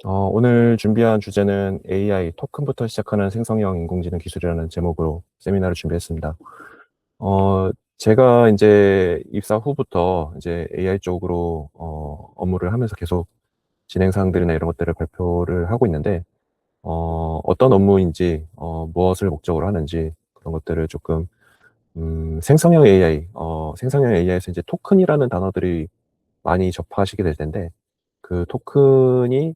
오늘 준비한 주제는 AI 토큰부터 시작하는 생성형 인공지능 기술이라는 제목으로 세미나를 준비했습니다. 제가 이제 입사 후부터 이제 AI 쪽으로 업무를 하면서 계속 진행 사항들이나 이런 것들을 발표를 하고 있는데, 어떤 업무인지, 무엇을 목적으로 하는지 그런 것들을 조금 생성형 AI, 생성형 AI에서 이제 토큰이라는 단어들이 많이 접하시게 될 텐데, 그 토큰이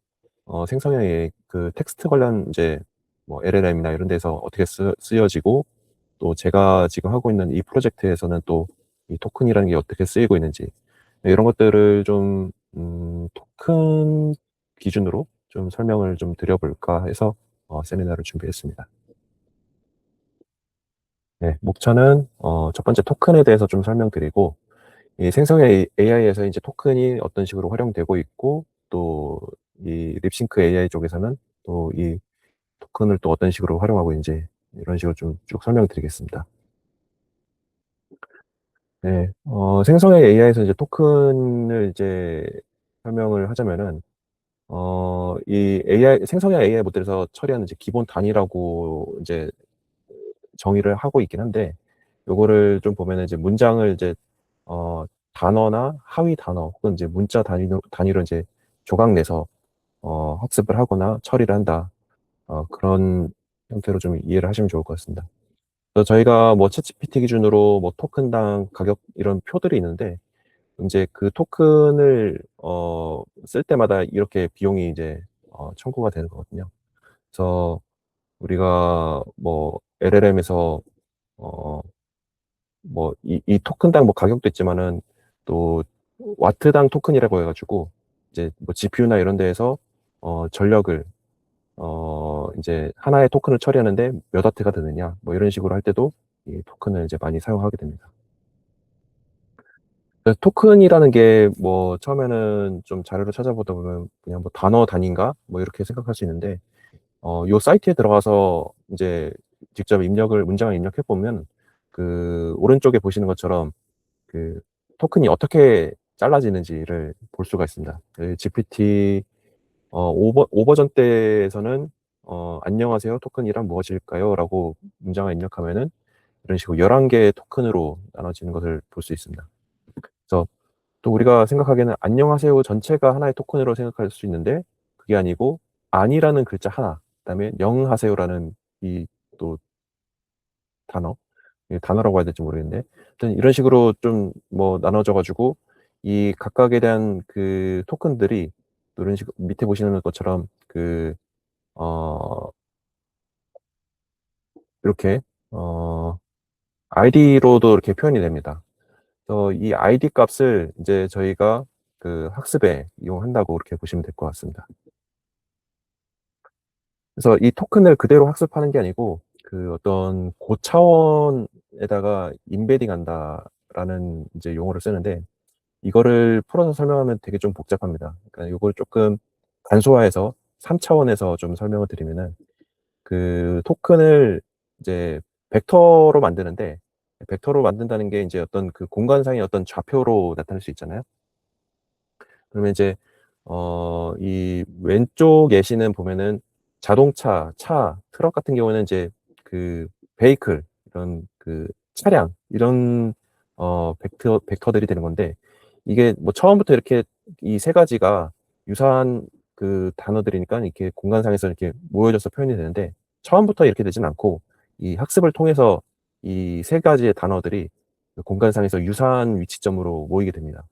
생성형 AI 그 텍스트 관련 이제 뭐 LLM이나 이런 데서 어떻게 쓰여지고, 또 제가 지금 하고 있는 이 프로젝트에서는 또 이 토큰이라는 게 어떻게 쓰이고 있는지, 네, 이런 것들을 좀 토큰 기준으로 좀 설명을 좀 드려볼까 해서 세미나를 준비했습니다. 네, 목차는 첫 번째 토큰에 대해서 좀 설명드리고, 이 생성형 AI에서 이제 토큰이 어떤 식으로 활용되고 있고, 또 이 립싱크 AI 쪽에서는 또 이 토큰을 또 어떤 식으로 활용하고 있는지 이런 식으로 좀 쭉 설명드리겠습니다. 네, 생성형 AI에서 이제 토큰을 이제 설명을 하자면은, 이 AI, 생성형 AI 모델에서 처리하는 이제 기본 단위라고 이제 정의를 하고 있긴 한데, 요거를 좀 보면은 이제 문장을 이제 어, 단어나 하위 단어 혹은 이제 문자 단위로 이제 조각 내서 학습을 하거나 처리를 한다. 그런 형태로 좀 이해를 하시면 좋을 것 같습니다. 그래서 저희가 뭐 챗GPT 기준으로 뭐 토큰당 가격 이런 표들이 있는데, 이제 그 토큰을 쓸 때마다 이렇게 비용이 이제 청구가 되는 거거든요. 그래서 우리가 뭐 LLM에서 뭐 이 토큰당 뭐 가격도 있지만은, 또 와트당 토큰이라고 해가지고 이제 뭐 GPU나 이런 데에서 전력을 이제 하나의 토큰을 처리하는데 몇 와트가 드느냐 뭐 이런 식으로 할 때도 이 토큰을 이제 많이 사용하게 됩니다. 그래서 토큰이라는 게 뭐 처음에는 좀 자료를 찾아보다 보면 그냥 뭐 단어 단위인가 뭐 이렇게 생각할 수 있는데, 요 사이트에 들어가서 이제 직접 문장을 입력해 보면, 그 오른쪽에 보시는 것처럼 그 토큰이 어떻게 잘라지는지를 볼 수가 있습니다. 그 GPT 5버전 때에서는 안녕하세요 토큰이란 무엇일까요? 라고 문장을 입력하면은 이런 식으로 11개의 토큰으로 나눠지는 것을 볼 수 있습니다. 그래서 또 우리가 생각하기에는 안녕하세요 전체가 하나의 토큰으로 생각할 수 있는데, 그게 아니고 아니라는 글자 하나, 그다음에 영하세요라는 이 또 단어, 이 단어라고 해야 될지 모르겠는데, 하여튼 이런 식으로 좀 뭐 나눠져 가지고 이 각각에 대한 그 토큰들이 또 이런 식으로 밑에 보시는 것처럼 어 이렇게 어 아이디로도 이렇게 표현이 됩니다. 그래서 이 아이디 값을 이제 저희가 그 학습에 이용한다고 그렇게 보시면 될 것 같습니다. 그래서 이 토큰을 그대로 학습하는 게 아니고, 그 어떤 고차원에다가 임베딩 한다라는 이제 용어를 쓰는데, 이거를 풀어서 설명하면 되게 좀 복잡합니다. 그러니까 요걸 조금 간소화해서 3차원에서 좀 설명을 드리면은, 그 토큰을 이제 벡터로 만드는데, 벡터로 만든다는 게 이제 어떤 그 공간상의 어떤 좌표로 나타낼 수 있잖아요. 그러면 이제 이 왼쪽 예시는 보면은 자동차, 차, 트럭 같은 경우는 이제 그 베이클, 이런 그 차량 이런 벡터들이 되는 건데, 이게 뭐 처음부터 이렇게 이 세 가지가 유사한 그 단어들이니까 이렇게 공간상에서 이렇게 모여져서 표현이 되는데, 처음부터 이렇게 되진 않고 이 학습을 통해서 이 세 가지의 단어들이 그 공간상에서 유사한 위치점으로 모이게 됩니다.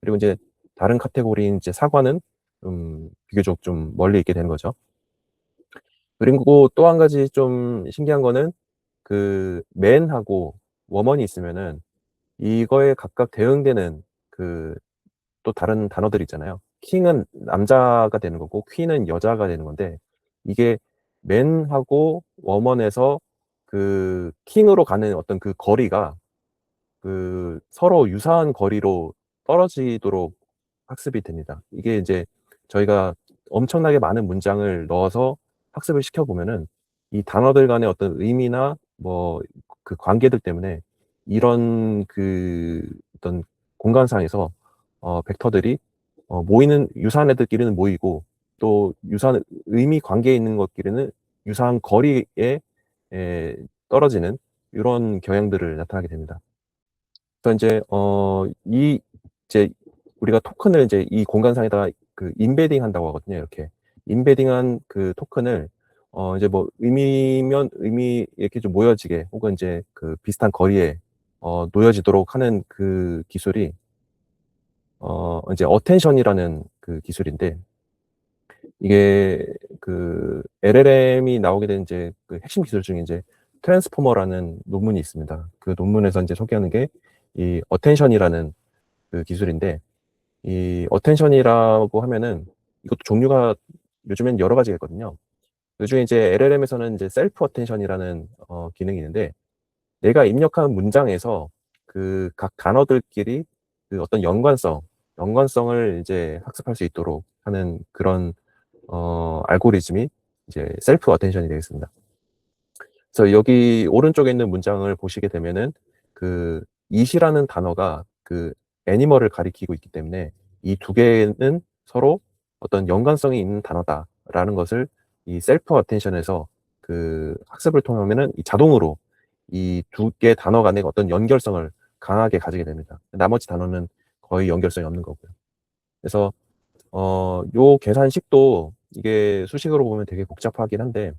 그리고 이제 다른 카테고리인 이제 사과는 비교적 좀 멀리 있게 되는 거죠. 그리고 또 한 가지 좀 신기한 거는, 그 맨하고 워먼이 있으면은 이거에 각각 대응되는 그 또 다른 단어들 있잖아요. 킹은 남자가 되는 거고 퀸은 여자가 되는 건데, 이게 맨하고 워먼에서 그 킹으로 가는 어떤 그 거리가 그 서로 유사한 거리로 떨어지도록 학습이 됩니다. 이게 이제 저희가 엄청나게 많은 문장을 넣어서 학습을 시켜 보면은 이 단어들 간의 어떤 의미나 뭐 그 관계들 때문에 이런 그 어떤 공간상에서 벡터들이 모이는, 유사한 애들끼리는 모이고, 또 유사한 의미 관계에 있는 것끼리는 유사한 거리에 떨어지는 요런 경향들을 나타나게 됩니다. 그래서 인제 이 이제 우리가 토큰을 이제 이 공간상에다가 그 임베딩 한다고 하거든요, 이렇게. 임베딩한 그 토큰을 이제 뭐 의미면 의미 이렇게 좀 모여지게 혹은 인제 그 비슷한 거리에 놓여지도록 하는 그 기술이 이제 어텐션이라는 그 기술인데, 이게 그 LLM이 나오게 된 이제 그 핵심 기술 중에 이제 트랜스포머라는 논문이 있습니다. 그 논문에서 인제 소개하는 게 이 어텐션이라는 그 기술인데, 이 어텐션이라고 하면은 이것도 종류가 요즘엔 여러 가지가 있거든요. 그중에 이제 LLM에서는 이제 셀프 어텐션이라는 기능이 있는데, 내가 입력한 문장에서 그 각 단어들끼리 그 어떤 연관성을 이제 학습할 수 있도록 하는 그런 알고리즘이 이제 셀프 어텐션이 되겠습니다. 그래서 여기 오른쪽에 있는 문장을 보시게 되면은 그 it이라는 단어가 그 애니멀을 가리키고 있기 때문에 이 두 개는 서로 어떤 연관성이 있는 단어다라는 것을 이 셀프 어텐션에서 그 학습을 통하면은 이 자동으로 이 두 개의 단어 간의 어떤 연결성을 강하게 가지게 됩니다. 나머지 단어는 거의 연결성이 없는 거고요. 그래서 요 계산식도 이게 수식으로 보면 되게 복잡하긴 한데,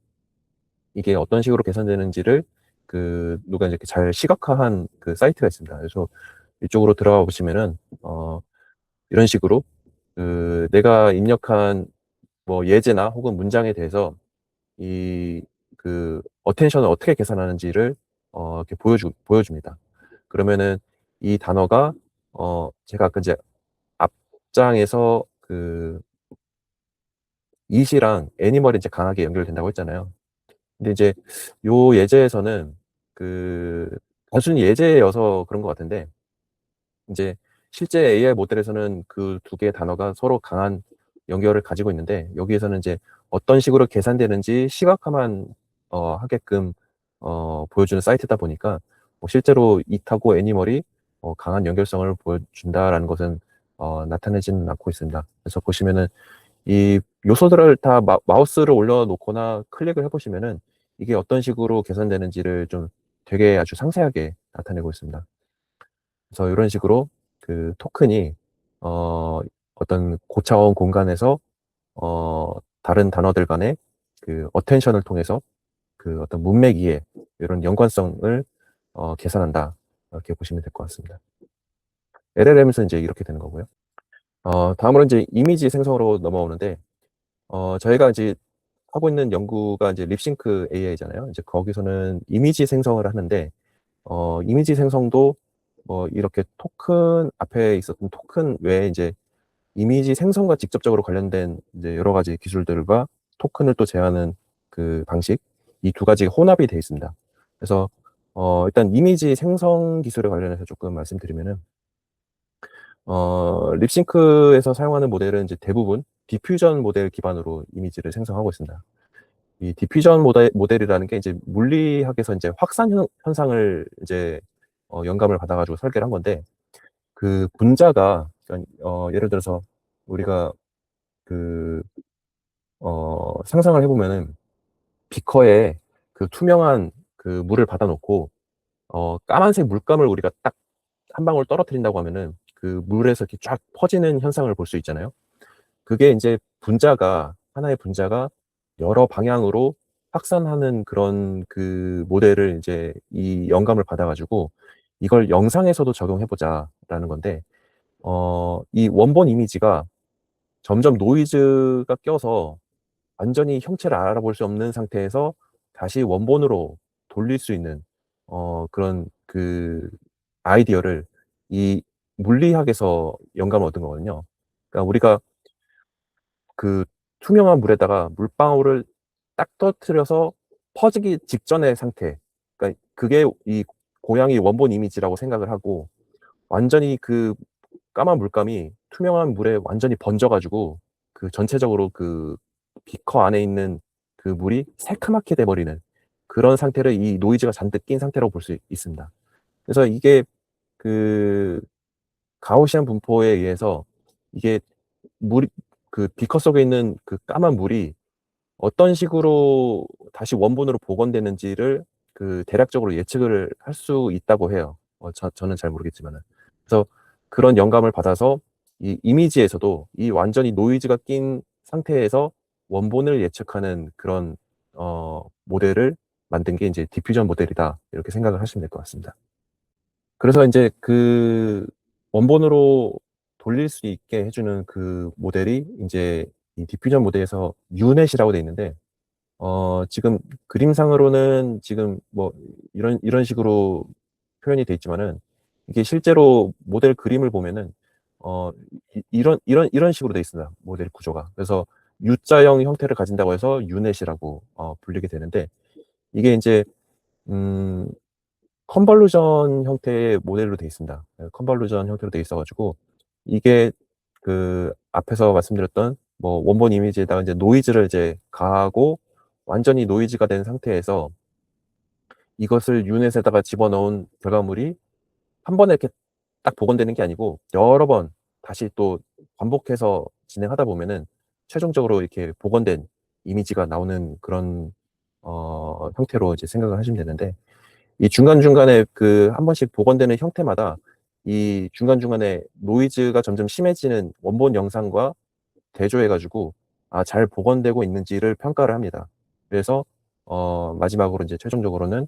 이게 어떤 식으로 계산되는지를 그 누가 이렇게 잘 시각화한 그 사이트가 있습니다. 그래서 이쪽으로 들어가 보시면은 이런 식으로 그 내가 입력한 뭐 예제나 혹은 문장에 대해서 이 그 어텐션을 어떻게 계산하는지를 이렇게 보여줍니다. 그러면은 이 단어가 제가 아까 이제 앞장에서 그 it이랑 애니멀이 이제 강하게 연결된다고 했잖아요. 근데 이제 요 예제에서는 그 단순히 예제여서 그런 것 같은데, 인제 실제 AI 모델에서는 그 두 개의 단어가 서로 강한 연결을 가지고 있는데, 여기에서는 인제 어떤 식으로 계산되는지 시각화만 하게끔 보여주는 사이트다 보니까 실제로 it하고 애니멀이 강한 연결성을 보여준다라는 것은 나타내지는 않고 있습니다. 그래서 보시면은 이 요소들을 다 마우스를 올려 놓거나 클릭을 해 보시면은 이게 어떤 식으로 계산되는지를 좀 되게 아주 상세하게 나타내고 있습니다. 그래서 요런 식으로 그 토큰이 어 어떤 고차원 공간에서 다른 단어들 간의 그 어텐션을 통해서 그 어떤 문맥 이해, 요런 연관성을 계산한다. 이렇게 보시면 될 것 같습니다. LLM에서는 인제 이렇게 되는 거고요. 다음으로 인제 이미지 생성으로 넘어오는데, 저희가 이제 하고 있는 연구가 이제 립싱크 AI잖아요. 이제 거기서는 이미지 생성을 하는데, 이미지 생성도 뭐 이렇게 토큰 앞에 있었던 토큰 외에 인제 이미지 생성과 직접적으로 관련된 이제 여러 가지 기술들과 토큰을 또 제어하는 그 방식, 이 두 가지가 혼합이 되어 있습니다. 그래서 일단 이미지 생성 기술에 관련해서 조금 말씀드리면은, 립싱크에서 사용하는 모델은 이제 대부분 디퓨전 모델 기반으로 이미지를 생성하고 있습니다. 이 디퓨전 모델이라는 게 이제 물리학에서 인제 확산 현상을 이제 영감을 받아 가지고 설계를 한 건데, 그 분자가 그러니까 예를 들어서 우리가 그 상상을 해 보면은 비커에 그 투명한 그 물을 받아 놓고 까만색 물감을 우리가 딱 한 방울 떨어뜨린다고 하면은 그 물에서 이렇게 쫙 퍼지는 현상을 볼 수 있잖아요. 그게 인제 분자가 하나의 분자가 여러 방향으로 확산하는 그런 그 모델을 인제 이 영감을 받아 가지고 '이걸 영상에서도 적용해 보자.'라는 건데, 이 원본 이미지가 점점 노이즈가 껴서 완전히 형체를 알아볼 수 없는 상태에서 다시 원본으로 돌릴 수 있는 그런 그 아이디어를 이 물리학에서 영감을 얻은 거거든요. 그러니까 우리가 그 투명한 물에다가 물방울을 딱 떨어뜨려서 퍼지기 직전의 상태, 그러니까 그게 이 고양이 원본 이미지라고 생각을 하고, 완전히 그 까만 물감이 투명한 물에 완전히 번져 가지고 그 전체적으로 그 비커 안에 있는 그 물이 새카맣게 돼 버리는 그런 상태를 이 노이즈가 잔뜩 낀 상태라고 볼 수 있습니다. 그래서 이게 그 가우시안 분포에 의해서 이게 물이 그 비커 속에 있는 그 까만 물이 어떤 식으로 다시 원본으로 복원되는지를 그 대략적으로 예측을 할 수 있다고 해요. 저는 잘 모르겠지만은. 그래서 그런 영감을 받아서 이 이미지에서도 이 완전히 노이즈가 낀 상태에서 원본을 예측하는 그런 모델을 만든 게 인제 디퓨전 모델이다. 이렇게 생각을 하시면 될 것 같습니다. 그래서 인제 그 원본으로 돌릴 수 있게 해 주는 그 모델이 인제 이 디퓨전 모델에서 유넷이라고 돼 있는데, 지금 그림상으로는 지금 뭐 이런 식으로 표현이 돼 있지만은, 이게 실제로 모델 그림을 보면은 어 이런 식으로 돼 있습니다, 모델 구조가. 그래서 U자형 형태를 가진다고 해서 유넷이라고 불리게 되는데, 이게 인제 음 컨볼루션 형태의 모델로 돼 있습니다. 컨볼루션 형태로 돼 있어 가지고, 이게 그 앞에서 말씀드렸던 뭐 원본 이미지에다가 이제 노이즈를 이제 가하고 완전히 노이즈가 된 상태에서 이것을 유넷에다가 집어넣은 결과물이 한 번에 이렇게 딱 복원되는 게 아니고 여러 번 다시 또 반복해서 진행하다 보면은 최종적으로 이렇게 복원된 이미지가 나오는 그런 형태로 이제 생각을 하시면 되는데, 이 중간중간에 그 한 번씩 복원되는 형태마다 이 중간중간에 노이즈가 점점 심해지는 원본 영상과 대조해 가지고 잘 복원되고 있는지를 평가를 합니다. 그래서 마지막으로 인제 최종적으로는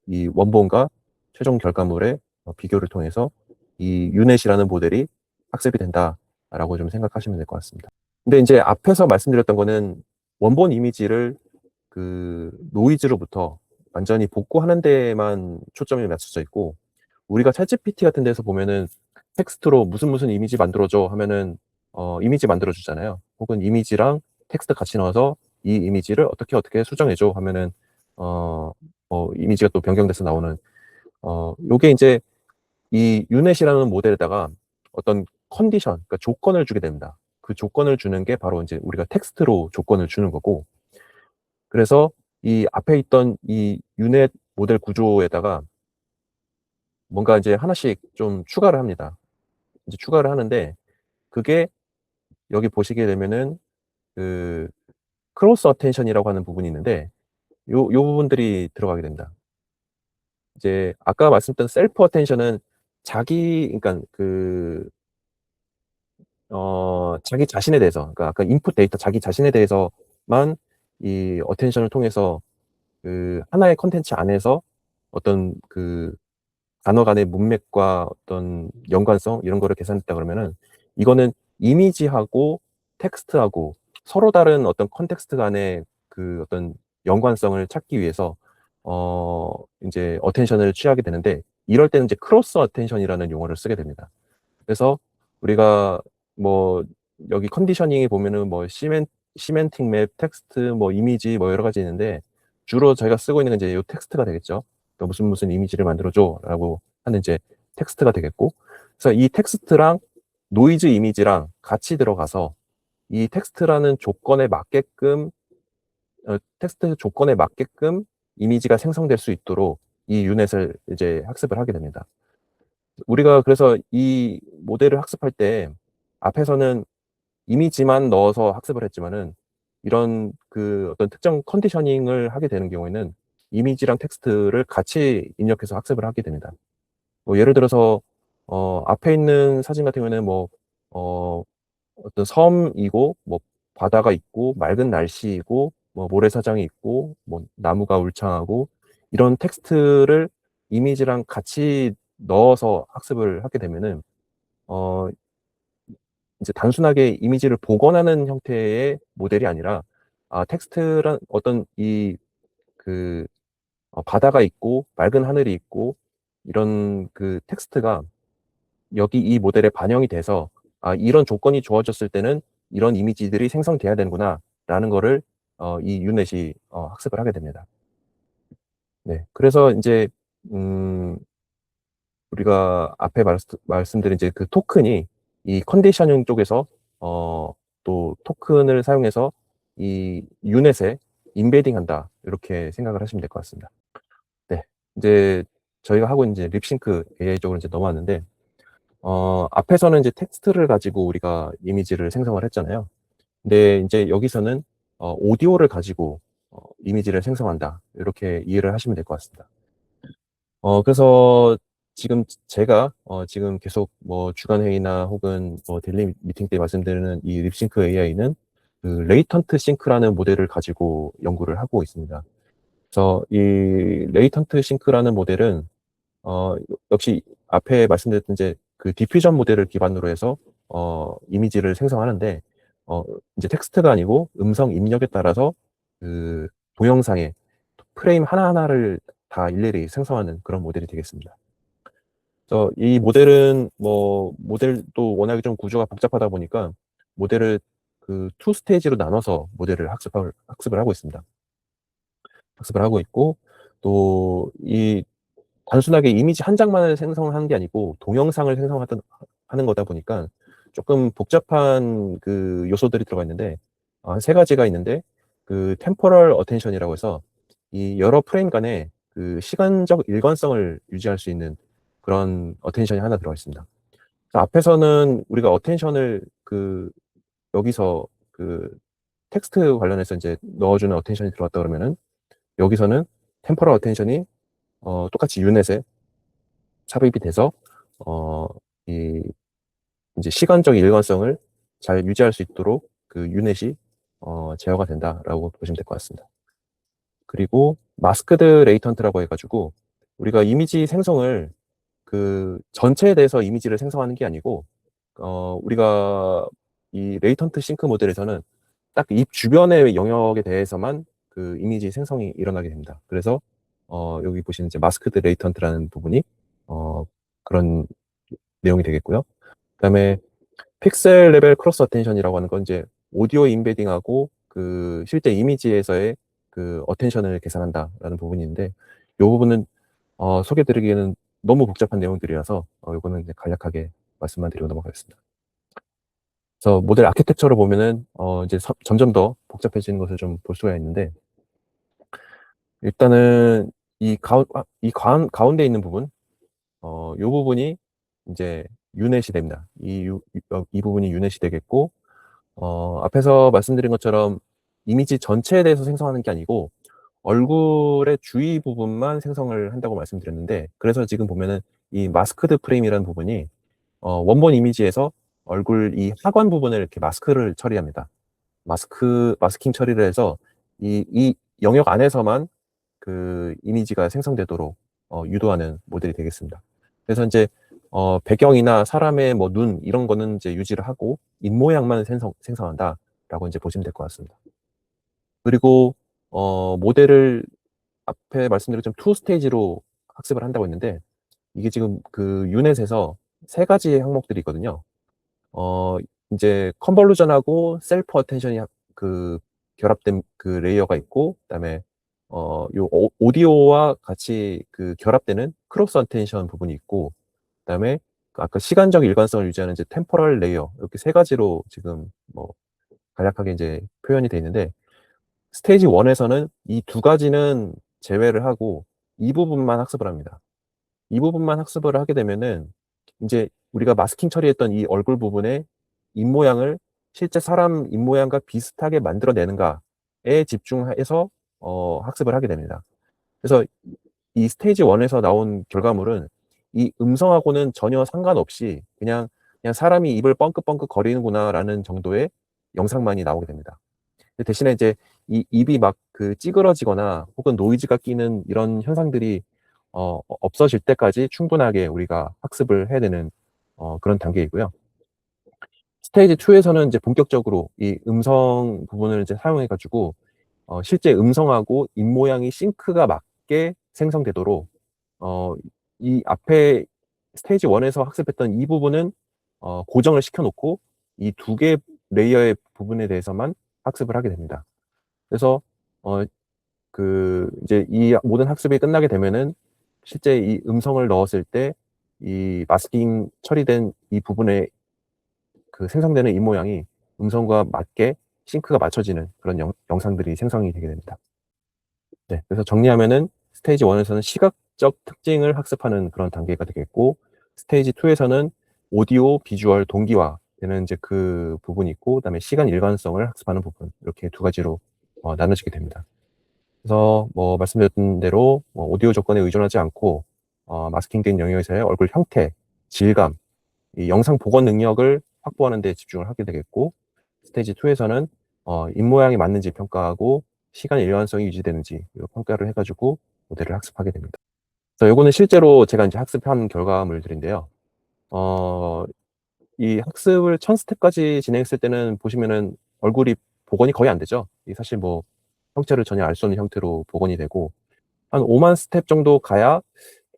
이 원본과 최종 결과물의 비교를 통해서 이 유넷이라는 모델이 학습이 된다라고 좀 생각하시면 될 것 같습니다. 근데 인제 앞에서 말씀드렸던 거는 원본 이미지를 그 노이즈로부터 완전히 복구하는 데에만 초점이 맞춰져 있고, 우리가 챗GPT 같은 데서 보면은 텍스트로 "무슨 이미지 만들어 줘." 하면은 이미지 만들어 주잖아요. 혹은 이미지랑 텍스트 같이 넣어서 "이 이미지를 어떻게 수정해 줘." 하면은 어 이미지가 또 변경돼서 나오는, 요게 인제 이 유넷이라는 모델에다가 어떤 컨디션, 그러니까 조건을 주게 됩니다. 그 조건을 주는 게 바로 인제 우리가 텍스트로 조건을 주는 거고, 그래서 이 앞에 있던 이 유넷 모델 구조에다가 뭔가 이제 하나씩 좀 추가를 합니다. 이제 추가를 하는데, 그게 여기 보시게 되면은 그 크로스 어텐션이라고 하는 부분이 있는데, 요 부분들이 들어가게 됩니다. 이제 아까 말씀드렸던 셀프 어텐션은 자기, 그러니까 그 자기 자신에 대해서, 그러니까 아까 인풋 데이터 자기 자신에 대해서만 이 어텐션을 통해서 그 하나의 콘텐츠 안에서 어떤 그 단어 간의 문맥과 어떤 연관성 이런 거를 계산했다 그러면은, 이거는 이미지하고 텍스트하고 서로 다른 어떤 컨텍스트 간의 그 어떤 연관성을 찾기 위해서 인제 어텐션을 취하게 되는데, 이럴 때는 이제 크로스 어텐션이라는 용어를 쓰게 됩니다. 그래서 우리가 뭐 여기 컨디셔닝에 보면은 뭐 시멘틱 맵, 텍스트, 뭐 이미지, 뭐 여러 가지 있는데, 주로 저희가 쓰고 있는 건 이제 요 텍스트가 되겠죠. 그러니까 "무슨 이미지를 만들어 줘."라고 하는 이제 텍스트가 되겠고, 그래서 이 텍스트랑 노이즈 이미지랑 같이 들어가서 이 텍스트라는 조건에 맞게끔 텍스트 조건에 맞게끔 이미지가 생성될 수 있도록 이 유넷을 이제 학습을 하게 됩니다. 우리가 그래서 이 모델을 학습할 때 앞에서는 이미지만 넣어서 학습을 했지만은, 이런 그 어떤 특정 컨디셔닝을 하게 되는 경우에는 이미지랑 텍스트를 같이 입력해서 학습을 하게 됩니다. 뭐 예를 들어서 앞에 있는 사진 같은 경우에는 뭐 어 어떤 섬이고 뭐 바다가 있고 맑은 날씨이고 뭐 모래사장이 있고 뭐 나무가 울창하고, 이런 텍스트를 이미지랑 같이 넣어서 학습을 하게 되면은 어 이제 단순하게 이미지를 복원하는 형태의 모델이 아니라, 텍스트란 어떤 이 그 바다가 있고 맑은 하늘이 있고 이런 그 텍스트가 여기 이 모델에 반영이 돼서 '이런 조건이 주어졌을 때는 이런 이미지들이 생성돼야 되는구나.'라는 거를 이 유넷이 학습을 하게 됩니다. 네. 그래서 인제 음 우리가 앞에 말씀드린 이제 그 토큰이 이 컨디셔닝 쪽에서 또 토큰을 사용해서 이 유넷에 임베딩한다, 요렇게 생각을 하시면 될 것 같습니다. 네. 인제 저희가 하고 있는 이제 립싱크 AI 쪽으로 이제 넘어왔는데, 앞에서는 이제 텍스트를 가지고 우리가 이미지를 생성을 했잖아요. 근데 이제 여기서는 오디오를 가지고 이미지를 생성한다. 이렇게 이해를 하시면 될 것 같습니다. 그래서 지금 제가 지금 계속 뭐 주간 회의나 혹은 뭐 데일리 미팅 때 말씀드리는 이 립싱크 AI는 그 레이턴트 싱크라는 모델을 가지고 연구를 하고 있습니다. 그래서 이 레이턴트 싱크라는 모델은 어, 역시 앞에 말씀드렸던 이제 그 디퓨전 모델을 기반으로 해서 이미지를 생성하는데 어, 이제 텍스트가 아니고 음성 입력에 따라서 그 동영상의 프레임 하나하나를 다 일일이 생성하는 그런 모델이 되겠습니다. 그래서 이 모델은 뭐 모델도 워낙에 좀 구조가 복잡하다 보니까 모델을 그 투 스테이지로 나눠서 모델을 학습을 하고 있습니다. 학습을 하고 있고 또 이 단순하게 이미지 한 장만을 생성하는 게 아니고 동영상을 생성하던 하는 거다 보니까 조금 복잡한 그 요소들이 들어가 있는데 한 세 가지가 있는데 그 템포럴 어텐션이라고 해서 이 여러 프레임 간의 그 시간적 일관성을 유지할 수 있는 그런 어텐션이 하나 들어가 있습니다. 그래서 앞에서는 우리가 어텐션을 그 여기서 그 텍스트 관련해서 이제 넣어주는 어텐션이 들어갔다 그러면은 여기서는 템포럴 어텐션이 똑같이 유넷에 삽입이 돼서 어, 이 이제 시간적 일관성을 잘 유지할 수 있도록 그 유넷이 제어가 된다라고 보시면 될 것 같습니다. 그리고 마스크드 레이턴트라고 해가지고 우리가 이미지 생성을 그 전체에 대해서 이미지를 생성하는 게 아니고 우리가 이 레이턴트 싱크 모델에서는 딱 입 주변의 영역에 대해서만 그 이미지 생성이 일어나게 됩니다. 그래서 여기 보시는 이제 마스크드 레이턴트라는 부분이 그런 내용이 되겠고요. 그다음에 픽셀 레벨 크로스 어텐션이라고 하는 건 이제 오디오 인베딩하고 그 실제 이미지에서의 그 어텐션을 계산한다라는 부분인데 이 부분은 소개드리기에는 너무 복잡한 내용들이라서 이거는 이제 간략하게 말씀만 드리고 넘어가겠습니다. 그래서 모델 아키텍처를 보면은 이제 점점 더 복잡해지는 것을 좀 볼 수가 있는데 일단은 가운데 있는 부분 이 부분이 이제 유넷이 됩니다. 이 부분이 유넷이 되겠고 앞에서 말씀드린 것처럼 이미지 전체에 대해서 생성하는 게 아니고 얼굴의 주위 부분만 생성을 한다고 말씀드렸는데 그래서 지금 보면은 이 마스크드 프레임이라는 부분이 원본 이미지에서 얼굴 이 하관 부분을 이렇게 마스크를 처리합니다. 마스킹 처리를 해서 이 영역 안에서만 그 이미지가 생성되도록 유도하는 모델이 되겠습니다. 그래서 이제 배경이나 사람의 뭐 눈 이런 거는 이제 유지를 하고 입모양만 생성한다라고 이제 보시면 될 것 같습니다. 그리고 모델을 앞에 말씀드린 좀 투 스테이지로 학습을 한다고 했는데 이게 지금 그 유넷에서 세 가지 항목들이 있거든요. 어, 이제 컨볼루전하고 셀프 어텐션이 그 결합된 그 레이어가 있고, 그다음에 요 오디오와 같이 그 결합되는 크로스 어텐션 부분이 있고, 그다음에 그 아까 시간적 일관성을 유지하는 이제 템포럴 레이어 이렇게 세 가지로 지금 뭐 간략하게 이제 표현이 돼 있는데 스테이지 1에서는 이 두 가지는 제외를 하고 이 부분만 학습을 합니다. 이 부분만 학습을 하게 되면은 이제 우리가 마스킹 처리했던 이 얼굴 부분의 입모양을 실제 사람 입모양과 비슷하게 만들어내는가에 집중해서 학습을 하게 됩니다. 그래서 이 스테이지 1에서 나온 결과물은 이 음성하고는 전혀 상관없이 그냥 사람이 입을 뻥긋뻥긋 거리는구나라는 정도의 영상만이 나오게 됩니다. 대신에 이제 이 입이 막 그 찌그러지거나 혹은 노이즈가 끼는 이런 현상들이 없어질 때까지 충분하게 우리가 학습을 해야 되는 그런 단계이고요. 스테이지 2에서는 이제 본격적으로 이 음성 부분을 이제 사용해 가지고 실제 음성하고 입모양이 싱크가 맞게 생성되도록 이 앞에 스테이지 1에서 학습했던 이 부분은 고정을 시켜 놓고 이 두 개 레이어의 부분에 대해서만 학습을 하게 됩니다. 그래서 어 이제 이 모든 학습이 끝나게 되면은 실제 이 음성을 넣었을 때 이 마스킹 처리된 이 부분에 그 생성되는 입모양이 음성과 맞게 싱크가 맞춰지는 그런 영상들이 생성이 되게 됩니다. 네. 그래서 정리하면은 스테이지 1에서는 시각적 특징을 학습하는 그런 단계가 되겠고 스테이지 2에서는 오디오, 비주얼, 동기화되는 이제 그 부분이 있고, 그다음에 시간 일관성을 학습하는 부분, 이렇게 두 가지로 나눠지게 됩니다. 그래서 뭐 말씀드렸던 대로 뭐 오디오 조건에 의존하지 않고 마스킹된 영역에서의 얼굴 형태, 질감, 이 영상 복원 능력을 확보하는 데 집중을 하게 되겠고, 스테이지 2에서는 입모양이 맞는지 평가하고 시간 일관성이 유지되는지 이 평가를 해가지고 모델을 학습하게 됩니다. 그래서 요거는 실제로 제가 이제 학습한 결과물들인데요. 어, 이 학습을 1000스텝까지 진행했을 때는 보시면은 얼굴이 복원이 거의 안 되죠. 이 사실 뭐 형체를 전혀 알 수 없는 형태로 복원이 되고, 한 5만 스텝 정도 가야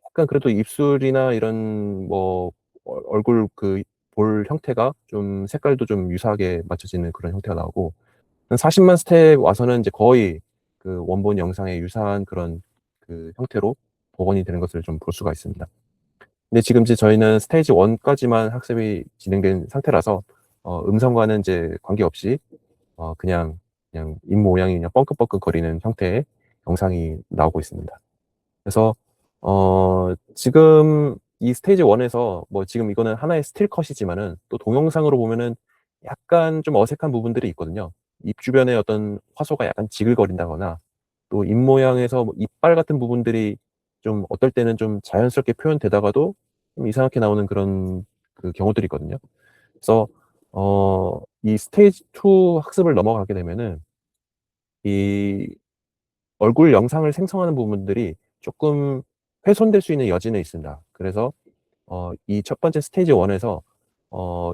약간 그래도 입술이나 이런 뭐 얼굴 그 볼 형태가 좀 색깔도 좀 유사하게 맞춰지는 그런 형태가 나오고, 한 40만 스텝 와서는 이제 거의 그 원본 영상에 유사한 그런 그 형태로 복원이 되는 것을 좀 볼 수가 있습니다. 근데 지금 이제 저희는 스테이지 1까지만 학습이 진행된 상태라서 음성과는 이제 관계없이 그냥 입 모양이 그냥 뻥긋뻥긋 거리는 형태의 영상이 나오고 있습니다. 그래서 지금 이 스테이지 1에서 뭐 지금 이거는 하나의 스틸 컷이지만은 또 동영상으로 보면은 약간 좀 어색한 부분들이 있거든요. 입 주변에 어떤 화소가 약간 지글거린다거나, 또 입 모양에서 뭐 이빨 같은 부분들이 좀 어떨 때는 좀 자연스럽게 표현되다가도 좀 이상하게 나오는 그런 그 경우들이 있거든요. 그래서 이 스테이지 2 학습을 넘어가게 되면은 이 얼굴 영상을 생성하는 부분들이 조금 훼손될 수 있는 여지는 있습니다. 그래서 이 첫 번째 스테이지 1에서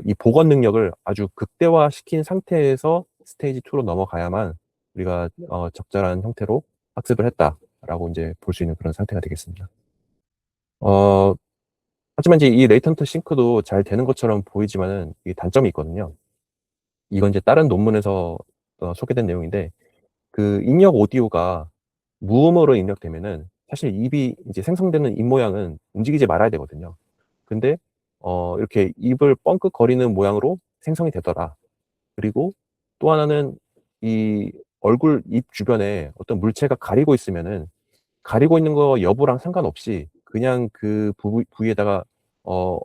이 복원 능력을 아주 극대화시킨 상태에서 스테이지 2로 넘어가야만 우리가 적절한 형태로 학습을 했다라고 이제 볼 수 있는 그런 상태가 되겠습니다. 어 하지만 이제 이 레이턴트 싱크도 잘 되는 것처럼 보이지만은 이게 단점이 있거든요. 이건 이제 다른 논문에서 소개된 내용인데, 그 입력 오디오가 무음으로 입력되면은 사실 입이 이제 생성되는 입 모양은 움직이지 말아야 되거든요. 근데 이렇게 입을 뻥긋거리는 모양으로 생성이 되더라. 그리고 또 하나는 이 얼굴 입 주변에 어떤 물체가 가리고 있으면은 가리고 있는 거 여부랑 상관없이 그냥 그 부위에다가 어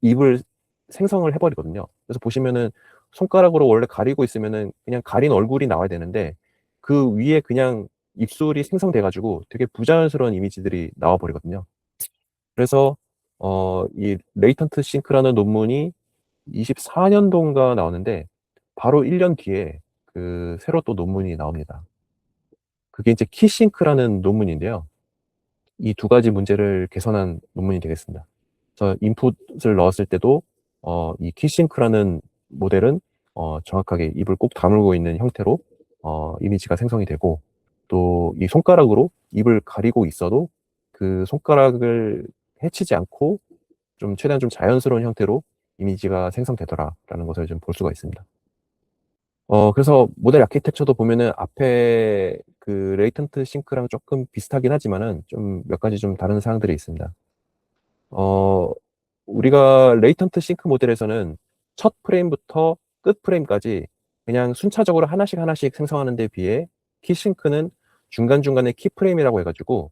입을 생성을 해 버리거든요. 그래서 보시면은 손가락으로 원래 가리고 있으면은 그냥 가린 얼굴이 나와야 되는데, 그 위에 그냥 입술이 생성돼 가지고 되게 부자연스러운 이미지들이 나와 버리거든요. 그래서 이 레이턴트 싱크라는 논문이 24 년도인가 나왔는데, 바로 1년 뒤에 그 새로 또 논문이 나옵니다. 그게 이제 키싱크라는 논문인데요. 이 두 가지 문제를 개선한 논문이 되겠습니다. 그래서 인풋을 넣었을 때도 이 키싱크라는 모델은 정확하게 입을 꼭 다물고 있는 형태로 이미지가 생성이 되고, 또 이 손가락으로 입을 가리고 있어도 그 손가락을 해치지 않고 좀 최대한 좀 자연스러운 형태로 이미지가 생성되더라라는 것을 좀 볼 수가 있습니다. 그래서 모델 아키텍처도 보면은 앞에 그 레이턴트 싱크랑 조금 비슷하긴 하지만은 좀 몇 가지 좀 다른 사항들이 있습니다. 어 우리가 레이턴트 싱크 모델에서는 첫 프레임부터 끝 프레임까지 그냥 순차적으로 하나씩 하나씩 생성하는 데 비해, 키싱크는 중간중간에 키 프레임이라고 해 가지고,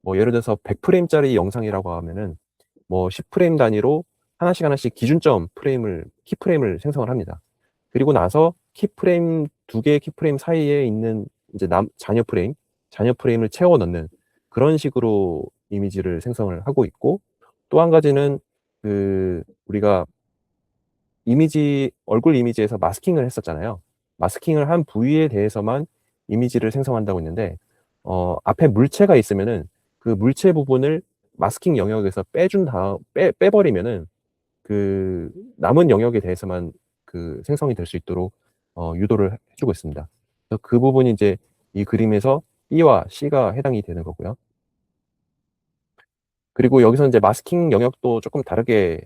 뭐 예를 들어서 100 프레임짜리 영상이라고 하면은 뭐 10 프레임 단위로 하나씩 하나씩 기준점 프레임을 키 프레임을 생성을 합니다. 그리고 나서 키 프레임 두 개의 키 프레임 사이에 있는 이제 잔여 프레임을 채워 넣는 그런 식으로 이미지를 생성을 하고 있고, 또 한 가지는 그 우리가 얼굴 이미지에서 마스킹을 했었잖아요. 마스킹을 한 부위에 대해서만 이미지를 생성한다고 했는데, 앞에 물체가 있으면은 그 물체 부분을 마스킹 영역에서 빼버리면은 그 남은 영역에 대해서만 그 생성이 될 수 있도록 유도를 해 주고 있습니다. 그래서 그 부분이 이제 이 그림에서 B와 C가 해당이 되는 거고요. 그리고 여기서 인제 마스킹 영역도 쪼끔 다르게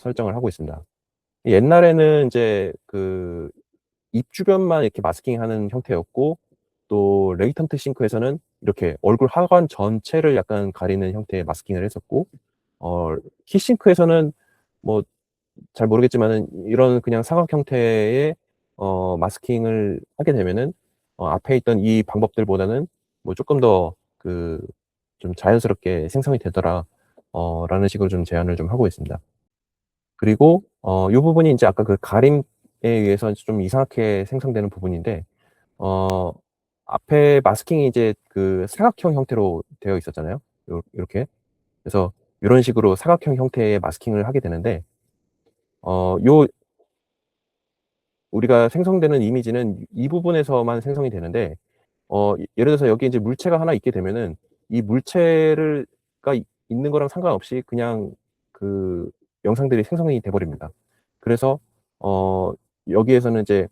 설정을 하고 있습니다. 옛날에는 인제 그 입 주변만 이렇게 마스킹하는 형태였고, 또 레이턴트 싱크에서는 이렇게 얼굴 하관 전체를 약간 가리는 형태의 마스킹을 했었고, 어 키싱크에서는 뭐 잘 모르겠지만은 이런 그냥 사각 형태의 마스킹을 하게 되면은 앞에 있던 이 방법들보다는 뭐 쪼끔 더 그 좀 자연스럽게 생성이 되더라 라는 식으로 좀 제안을 좀 하고 있습니다. 그리고 요 부분이 인제 아까 그 가림에 의해서 좀 이상하게 생성되는 부분인데, 어 앞에 마스킹이 이제 그 사각형 형태로 되어 있었잖아요. 요렇게. 그래서 요런 식으로 사각형 형태의 마스킹을 하게 되는데, 요 우리가 생성되는 이미지는 이 부분에서만 생성이 되는데, 예를 들어서 여기에 이제 물체가 하나 있게 되면은 이 물체를 가 있는 거랑 상관없이 그냥 그 영상들이 생성이 돼 버립니다. 그래서 어 여기에서는 이제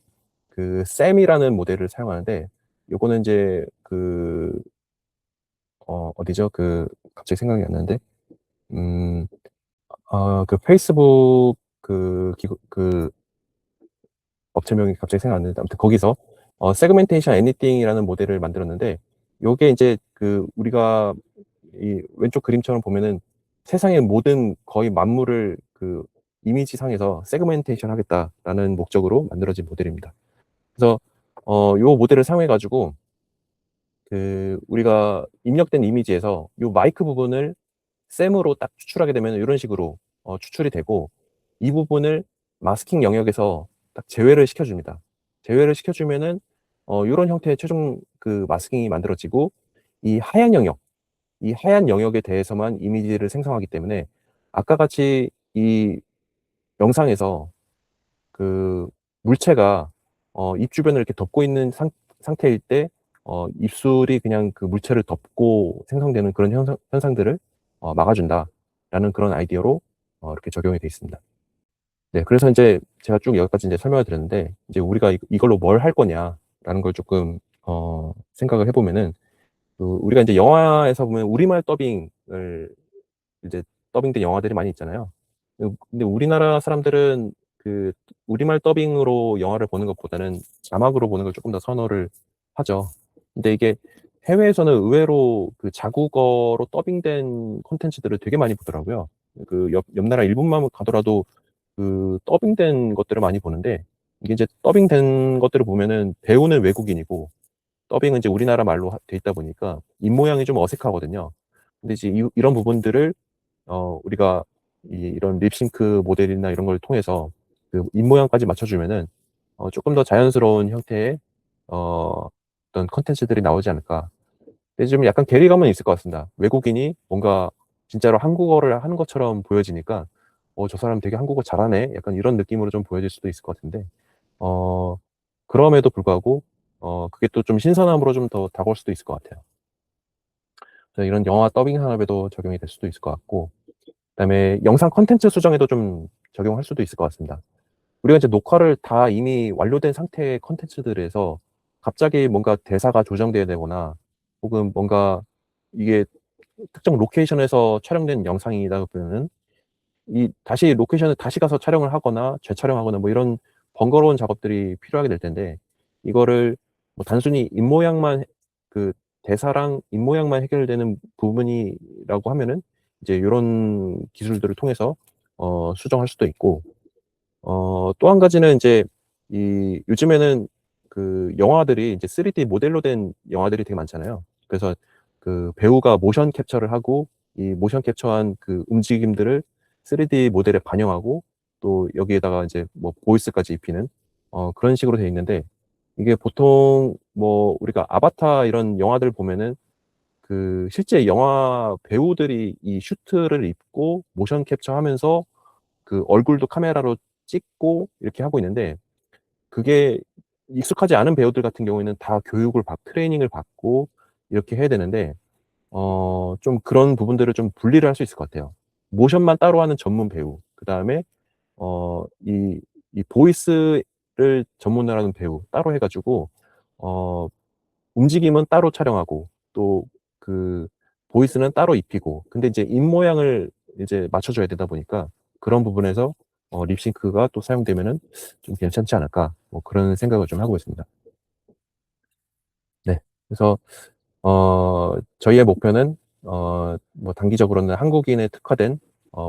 그 샘이라는 모델을 사용하는데, 요거는 인제 그 어디죠? 그 갑자기 생각이 안 나는데, 음 그 페이스북 그 기구 그 업체명이 갑자기 생각 안 나는데, 아무튼 거기서 세그멘테이션 애니띵이라는 모델을 만들었는데, 요게 인제 그 우리가 이 왼쪽 그림처럼 보면은 세상의 모든 거의 만물을 그 이미지상에서 세그멘테이션 하겠다라는 목적으로 만들어진 모델입니다. 그래서 요 모델을 사용해 가지고 그 우리가 입력된 이미지에서 요 마이크 부분을 셈으로 딱 추출하게 되면 요런 식으로 추출이 되고, 이 부분을 마스킹 영역에서 딱 제외를 시켜 줍니다. 제외를 시켜 주면은 요런 형태의 최종 그 마스킹이 만들어지고, 이 하얀 영역, 이 하얀 영역에 대해서만 이미지를 생성하기 때문에 아까 같이 이 영상에서 그 물체가 입 주변을 이렇게 덮고 있는 상태일 때 입술이 그냥 그 물체를 덮고 생성되는 그런 현상들을 막아 준다라는 그런 아이디어로 이렇게 적용이 돼 있습니다. 네, 그래서 인제 제가 쭉 여기까지 인제 설명을 드렸는데, 이제 우리가 이걸로 뭘 할 거냐라는 걸 쪼끔 생각을 해 보면은, 그 우리가 인제 영화에서 보면 우리말 더빙을 이제 더빙된 영화들이 많이 있잖아요. 근데 우리나라 사람들은 그 우리말 더빙으로 영화를 보는 것보다는 자막으로 보는 걸 쪼끔 더 선호를 하죠. 근데 이게 해외에서는 의외로 그 자국어로 더빙된 콘텐츠들을 되게 많이 보더라고요. 그 옆 나라 일본만 가더라도 그 더빙된 것들을 많이 보는데, 이게 이제 더빙된 것들을 보면은 배우는 외국인이고 더빙은 이제 우리나라 말로 돼 있다 보니까 입모양이 좀 어색하거든요. 근데 이제 이런 부분들을 우리가 이런 립싱크 모델이나 이런 걸 통해서 그 입모양까지 맞춰 주면은 쪼끔 더 자연스러운 형태의 어떤 콘텐츠들이 나오지 않을까. 근데 좀 약간 괴리감은 있을 것 같습니다. 외국인이 뭔가 진짜로 한국어를 하는 것처럼 보여지니까 '저 사람 되게 한국어 잘하네.' 약간 이런 느낌으로 좀 보여질 수도 있을 것 같은데, 어 그럼에도 불구하고 그게 또 좀 신선함으로 좀 더 다가올 수도 있을 것 같아요. 그래서 이런 영화 더빙 산업에도 적용이 될 수도 있을 것 같고, 그다음에 영상 콘텐츠 수정에도 좀 적용할 수도 있을 것 같습니다. 우리가 이제 녹화를 다 이미 완료된 상태의 콘텐츠들에서 갑자기 뭔가 대사가 조정돼야 되거나, 혹은 뭔가 이게 특정 로케이션에서 촬영된 영상이다 보면은 이 다시 로케이션을 다시 가서 촬영을 하거나 재촬영하거나 뭐 이런 번거로운 작업들이 필요하게 될 텐데, 이거를 뭐 단순히 입모양만 그 대사랑 입모양만 해결되는 부분이라고 하면은 이제 요런 기술들을 통해서 수정할 수도 있고, 또 한 가지는 인제 이 요즘에는 그 영화들이 이제 3D 모델로 된 영화들이 되게 많잖아요. 그래서 그 배우가 모션 캡처를 하고 이 모션 캡처한 그 움직임들을 3D 모델에 반영하고 또 여기에다가 이제 뭐 보이스까지 입히는 그런 식으로 돼 있는데, 이게 보통 뭐 우리가 아바타 이런 영화들 보면은 그 실제 영화 배우들이 이 슈트를 입고 모션 캡처하면서 그 얼굴도 카메라로 찍고 이렇게 하고 있는데, 그게 익숙하지 않은 배우들 같은 경우에는 다 교육을 받 트레이닝을 받고 이렇게 해야 되는데, 좀 그런 부분들을 좀 분리를 할 수 있을 것 같아요. 모션만 따로 하는 전문 배우, 그다음에 이 보이스를 전문으로 하는 배우 따로 해 가지고 어 움직임은 따로 촬영하고 또 그 보이스는 따로 입히고, 근데 이제 입모양을 이제 맞춰 줘야 되다 보니까 그런 부분에서 립싱크가 또 사용되면은 좀 괜찮지 않을까, 뭐 그런 생각을 좀 하고 있습니다. 네. 그래서 저희의 목표는 뭐 단기적으로는 한국인에 특화된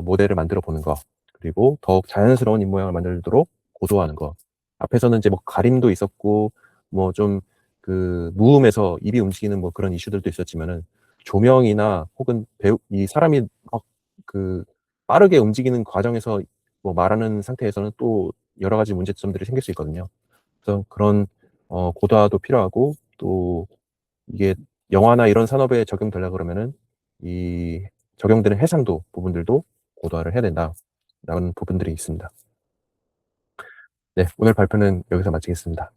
모델을 만들어 보는 거, 그리고 더욱 자연스러운 입모양을 만들도록 고도화하는 거. 앞에서는 이제 뭐 가림도 있었고 뭐 좀 그 무음에서 입이 움직이는 뭐 그런 이슈들도 있었지만은, 조명이나 혹은 배우 이 사람이 막 그 빠르게 움직이는 과정에서 뭐 말하는 상태에서는 또 여러 가지 문제점들이 생길 수 있거든요. 그래서 그런 고도화도 필요하고, 또 이게 영화나 이런 산업에 적용되려 그러면은 이 적용되는 해상도 부분들도 고도화를 해야 된다라는 부분들이 있습니다. 네. 오늘 발표는 여기서 마치겠습니다.